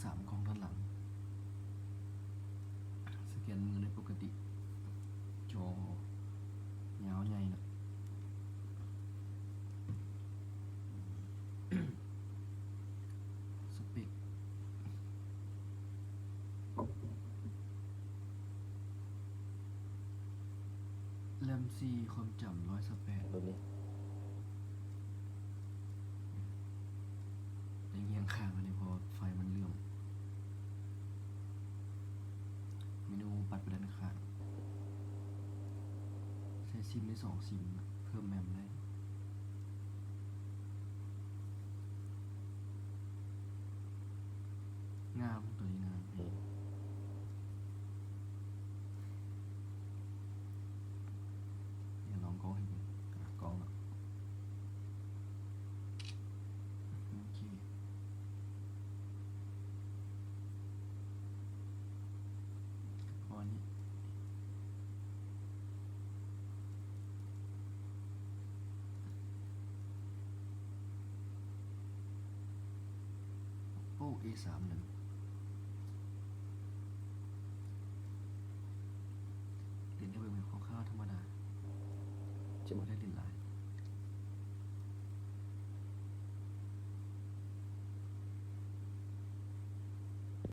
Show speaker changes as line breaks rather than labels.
3 กล้องด้านหลังสแกนมือได้ปกติจอยาวใหญ่นะสเปคแรม4ความจำ128
ตัวนี้
แต่เงียงข้างอันนี้พอไฟมันเลื่อมเมนูปัดไปด้านข้างใช้ซิมได้2 ซิมเพิ่มแมมได้งามตัวนี้งามเนี่ยลองกล้องให้ดูกล้องแล้วโอเคพอนี้Oppo A31เล่นได้เบอร์แบบคร่าวๆธรรมดาจะไม่ได้เล่นหลาย